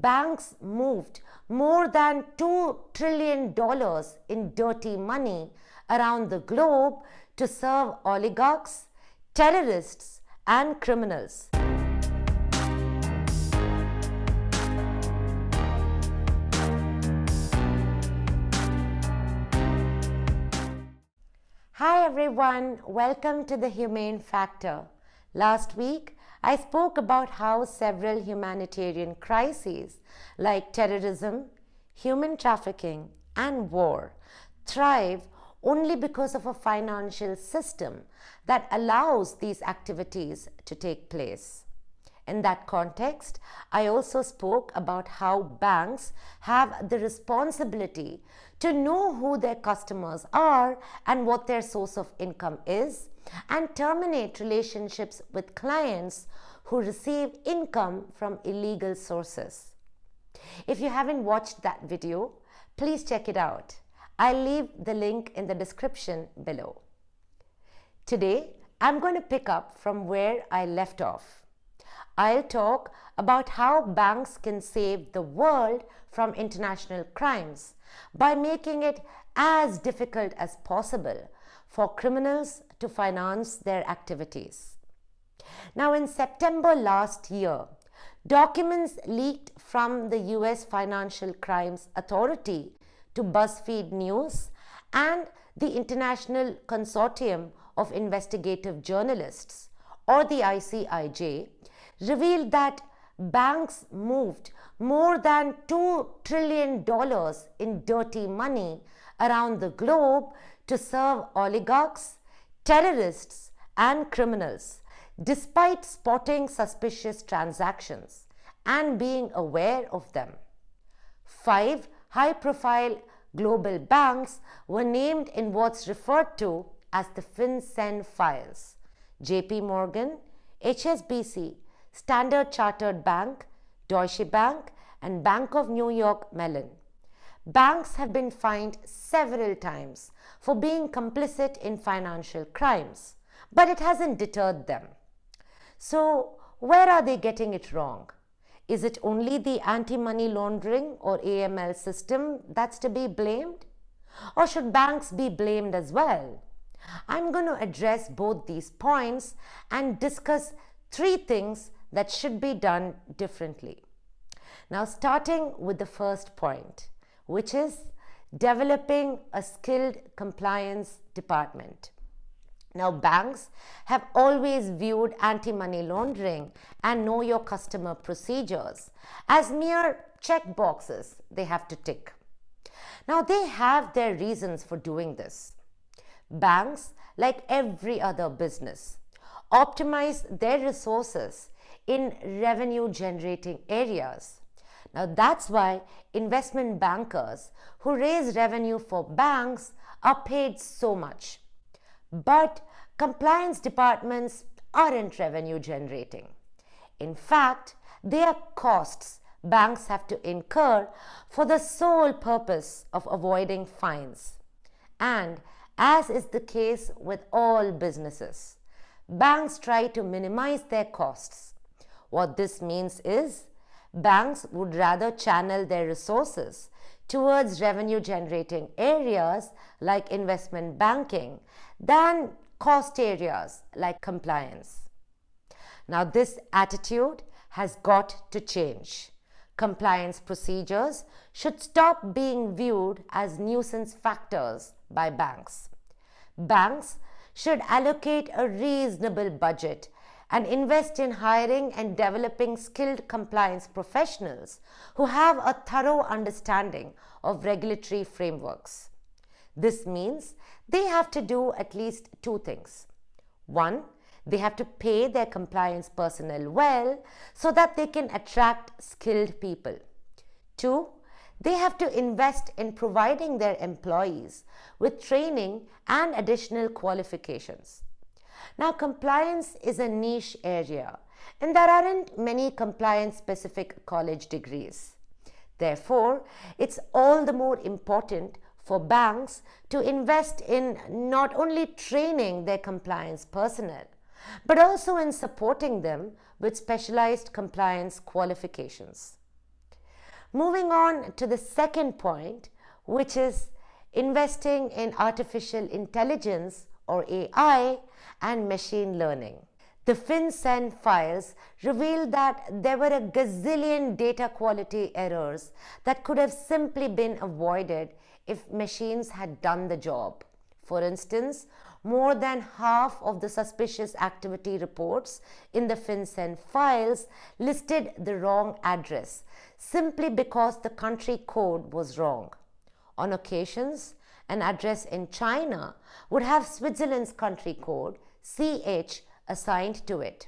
Banks moved more than $2 trillion in dirty money around the globe to serve oligarchs, terrorists, and criminals. Hi everyone, welcome to the Humane Factor. Last week, I spoke about how several humanitarian crises like terrorism, human trafficking, and war thrive only because of a financial system that allows these activities to take place. In that context, I also spoke about how banks have the responsibility to know who their customers are and what their source of income is, and terminate relationships with clients who receive income from illegal sources. If you haven't watched that video, please check it out. I'll leave the link in the description below. Today, I'm going to pick up from where I left off. I'll talk about how banks can save the world from international crimes by making it as difficult as possible for criminals to finance their activities. Now, in September last year, documents leaked from the US Financial Crimes Authority to BuzzFeed News and the International Consortium of Investigative Journalists, or the ICIJ, revealed that banks moved more than $2 trillion in dirty money around the globe to serve oligarchs, terrorists, and criminals, despite spotting suspicious transactions and being aware of them. 5 high-profile global banks were named in what's referred to as the FinCEN Files: JP Morgan, HSBC, Standard Chartered Bank, Deutsche Bank, and Bank of New York Mellon. Banks have been fined several times for being complicit in financial crimes, but it hasn't deterred them. So, where are they getting it wrong? Is it only the anti-money laundering or AML system that's to be blamed? Or should banks be blamed as well? I'm going to address both these points and discuss 3 things that should be done differently. Now, starting with the first point, which is developing a skilled compliance department. Now, banks have always viewed anti-money laundering and know your customer procedures as mere check boxes they have to tick. Now, they have their reasons for doing this. Banks, like every other business, optimize their resources in revenue-generating areas. Now, that's why investment bankers who raise revenue for banks are paid so much. But compliance departments aren't revenue generating. In fact, they are costs banks have to incur for the sole purpose of avoiding fines. And as is the case with all businesses, banks try to minimize their costs. What this means is banks would rather channel their resources towards revenue generating areas like investment banking than cost areas like compliance. Now, this attitude has got to change. Compliance procedures should stop being viewed as nuisance factors by banks. Banks should allocate a reasonable budget and invest in hiring and developing skilled compliance professionals who have a thorough understanding of regulatory frameworks. This means they have to do at least 2 things. 1, they have to pay their compliance personnel well so that they can attract skilled people. 2, they have to invest in providing their employees with training and additional qualifications. Now, compliance is a niche area, and there aren't many compliance-specific college degrees. Therefore, it's all the more important for banks to invest in not only training their compliance personnel, but also in supporting them with specialized compliance qualifications. Moving on to the second point, which is investing in artificial intelligence or AI and machine learning. The FinCEN files revealed that there were a gazillion data quality errors that could have simply been avoided if machines had done the job. For instance, more than half of the suspicious activity reports in the FinCEN files listed the wrong address simply because the country code was wrong. On occasions, an address in China would have Switzerland's country code, CH, assigned to it.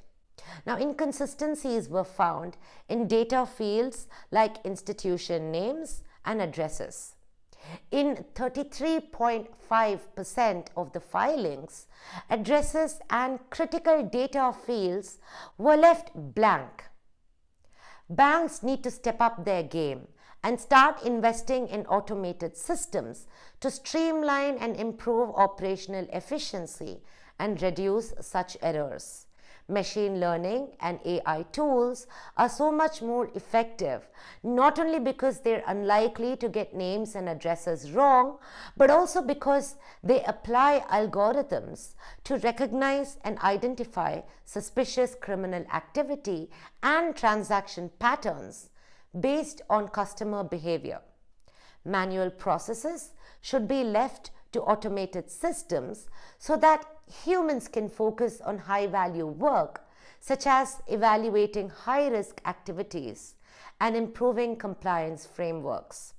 Now, inconsistencies were found in data fields like institution names and addresses. In 33.5% of the filings, addresses and critical data fields were left blank. Banks need to step up their game and start investing in automated systems to streamline and improve operational efficiency and reduce such errors. Machine learning and AI tools are so much more effective, not only because they're unlikely to get names and addresses wrong, but also because they apply algorithms to recognize and identify suspicious criminal activity and transaction patterns based on customer behavior. Manual processes should be left to automated systems so that humans can focus on high-value work, such as evaluating high-risk activities and improving compliance frameworks.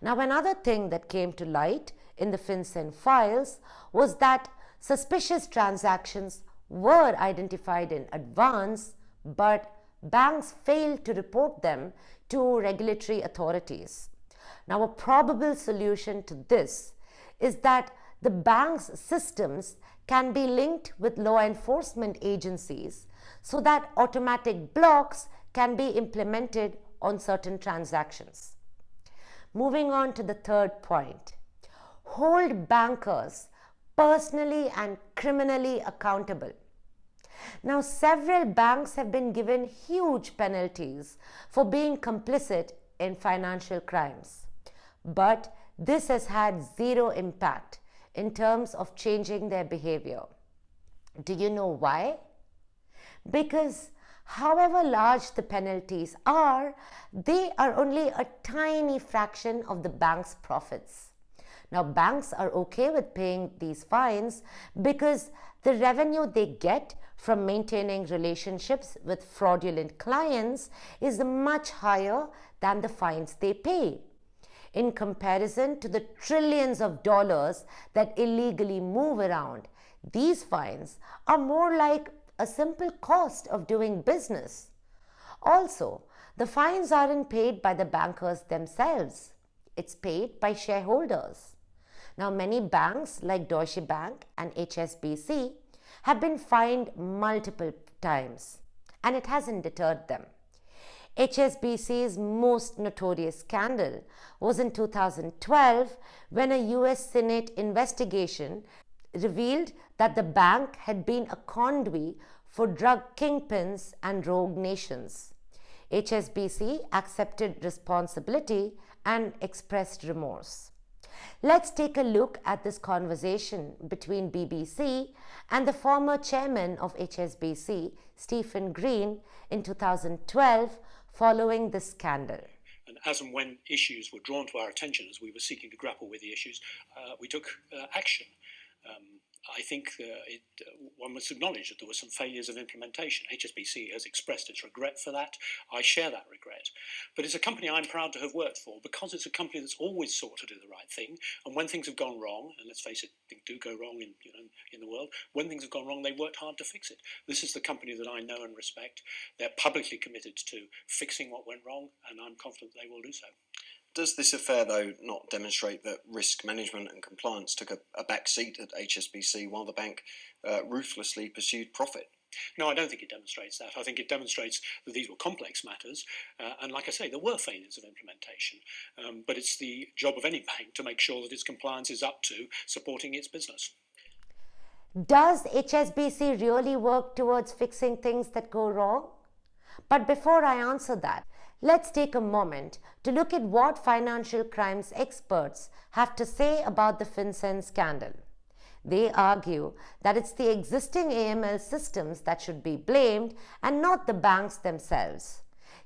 Now, another thing that came to light in the FinCEN files was that suspicious transactions were identified in advance, but banks failed to report them to regulatory authorities. Now, a probable solution to this is that the bank's systems can be linked with law enforcement agencies so that automatic blocks can be implemented on certain transactions. Moving on to the third point, hold bankers personally and criminally accountable. Now, several banks have been given huge penalties for being complicit in financial crimes, but this has had zero impact in terms of changing their behavior. Do you know why? Because however large the penalties are, they are only a tiny fraction of the bank's profits. Now, banks are okay with paying these fines because the revenue they get from maintaining relationships with fraudulent clients is much higher than the fines they pay. In comparison to the trillions of dollars that illegally move around, these fines are more like a simple cost of doing business. Also, the fines aren't paid by the bankers themselves. It's paid by shareholders. Now, many banks like Deutsche Bank and HSBC have been fined multiple times, and it hasn't deterred them. HSBC's most notorious scandal was in 2012 when a US Senate investigation revealed that the bank had been a conduit for drug kingpins and rogue nations. HSBC accepted responsibility and expressed remorse. Let's take a look at this conversation between BBC and the former chairman of HSBC, Stephen Green, in 2012 following the scandal. And as and when issues were drawn to our attention as we were seeking to grapple with the issues, we took action. I think one must acknowledge that there were some failures of implementation. HSBC has expressed its regret for that. I share that regret. But it's a company I'm proud to have worked for because it's a company that's always sought to do the right thing. And when things have gone wrong, and let's face it, things do go wrong in the world, when things have gone wrong, they worked hard to fix it. This is the company that I know and respect. They're publicly committed to fixing what went wrong, and I'm confident they will do so. Does this affair, though, not demonstrate that risk management and compliance took a back seat at HSBC while the bank ruthlessly pursued profit? No, I don't think it demonstrates that. I think it demonstrates that these were complex matters, and like I say, there were failures of implementation. But it's the job of any bank to make sure that its compliance is up to supporting its business. Does HSBC really work towards fixing things that go wrong? But before I answer that, Let's take a moment to look at what financial crimes experts have to say about the FinCEN scandal. They argue that it's the existing AML systems that should be blamed and not the banks themselves.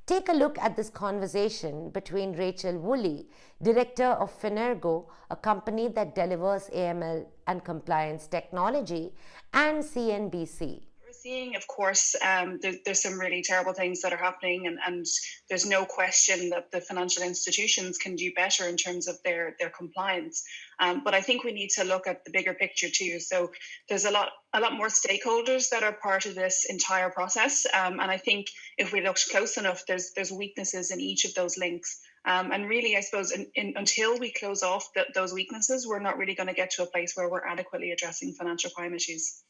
Take a look at this conversation between Rachel Woolley, director of FinErgo, a company that delivers AML and compliance technology, and CNBC. We're seeing, of course, there's some really terrible things that are happening, and there's no question that the financial institutions can do better in terms of their compliance. But I think we need to look at the bigger picture too. So there's a lot more stakeholders that are part of this entire process, and I think if we looked close enough, there's weaknesses in each of those links. And really, I suppose, until we close off those weaknesses, we're not really going to get to a place where we're adequately addressing financial crime issues.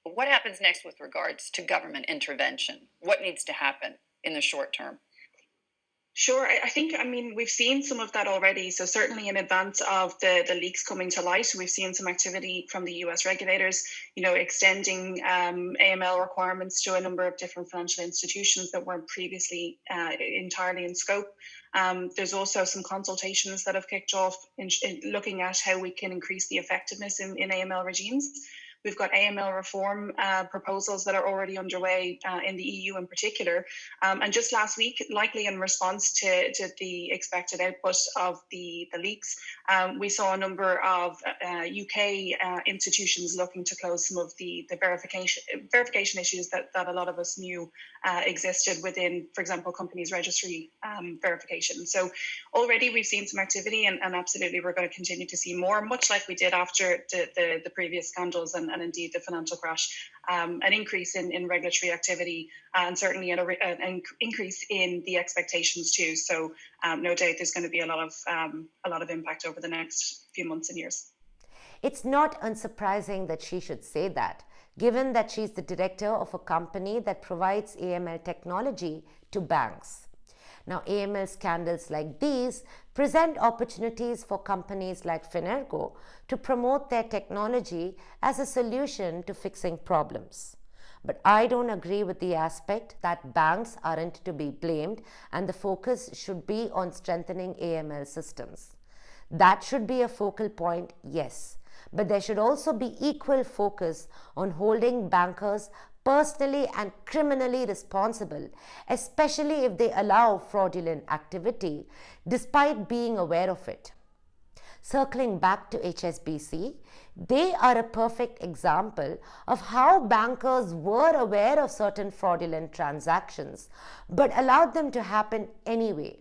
What happens next with regards to government intervention? What needs to happen in the short term? Sure. I think, we've seen some of that already. So certainly in advance of the leaks coming to light, we've seen some activity from the US regulators, extending AML requirements to a number of different financial institutions that weren't previously entirely in scope. There's also some consultations that have kicked off in looking at how we can increase the effectiveness in AML regimes. We've got AML reform proposals that are already underway in the EU in particular. And just last week, likely in response to the expected output of the leaks, we saw a number of UK institutions looking to close some of the verification issues that a lot of us knew existed within, for example, companies' registry verification. So already we've seen some activity, and absolutely we're going to continue to see more, much like we did after the previous scandals and indeed the financial crash, an increase in regulatory activity, and certainly an increase in the expectations too. So no doubt there's going to be a lot of impact over the next few months and years. It's not unsurprising that she should say that, given that she's the director of a company that provides AML technology to banks. Now, AML scandals like these present opportunities for companies like FinErgo to promote their technology as a solution to fixing problems. But I don't agree with the aspect that banks aren't to be blamed and the focus should be on strengthening AML systems. That should be a focal point, yes, but there should also be equal focus on holding bankers personally and criminally responsible, especially if they allow fraudulent activity despite being aware of it. Circling back to HSBC, they are a perfect example of how bankers were aware of certain fraudulent transactions but allowed them to happen anyway.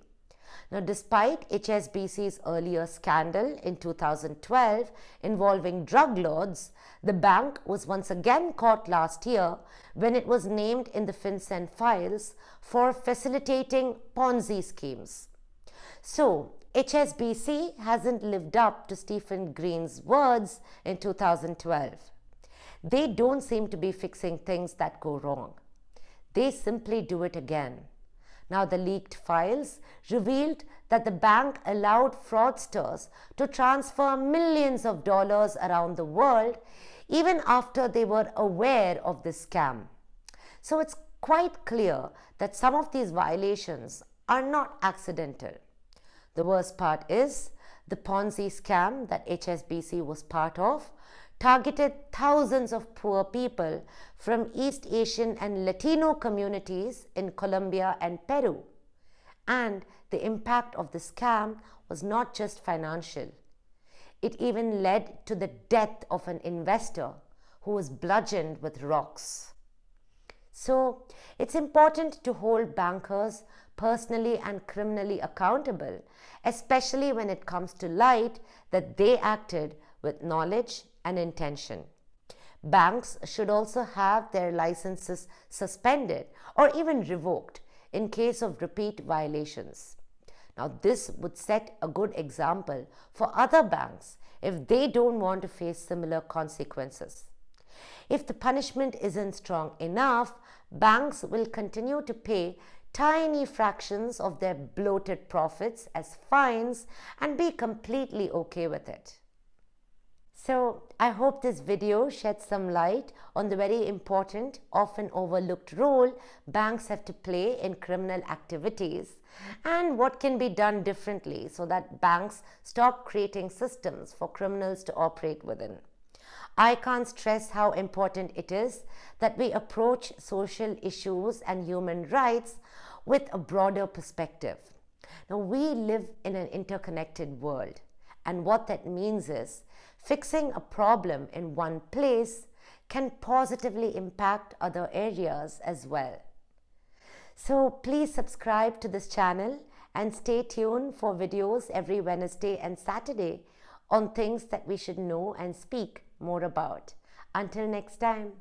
Now, despite HSBC's earlier scandal in 2012 involving drug lords, the bank was once again caught last year when it was named in the FinCEN Files for facilitating Ponzi schemes. So, HSBC hasn't lived up to Stephen Green's words in 2012. They don't seem to be fixing things that go wrong. They simply do it again. Now, the leaked files revealed that the bank allowed fraudsters to transfer millions of dollars around the world even after they were aware of the scam. So it's quite clear that some of these violations are not accidental. The worst part is the Ponzi scam that HSBC was part of targeted thousands of poor people from East Asian and Latino communities in Colombia and Peru. And the impact of the scam was not just financial. It even led to the death of an investor who was bludgeoned with rocks. So, it's important to hold bankers personally and criminally accountable, especially when it comes to light that they acted with knowledge and intention. Banks should also have their licenses suspended or even revoked in case of repeat violations. Now, this would set a good example for other banks if they don't want to face similar consequences. If the punishment isn't strong enough, banks will continue to pay tiny fractions of their bloated profits as fines and be completely okay with it. So I hope this video sheds some light on the very important, often overlooked role banks have to play in criminal activities and what can be done differently so that banks stop creating systems for criminals to operate within. I can't stress how important it is that we approach social issues and human rights with a broader perspective. Now, we live in an interconnected world, and what that means is fixing a problem in one place can positively impact other areas as well. So please subscribe to this channel and stay tuned for videos every Wednesday and Saturday on things that we should know and speak more about. Until next time.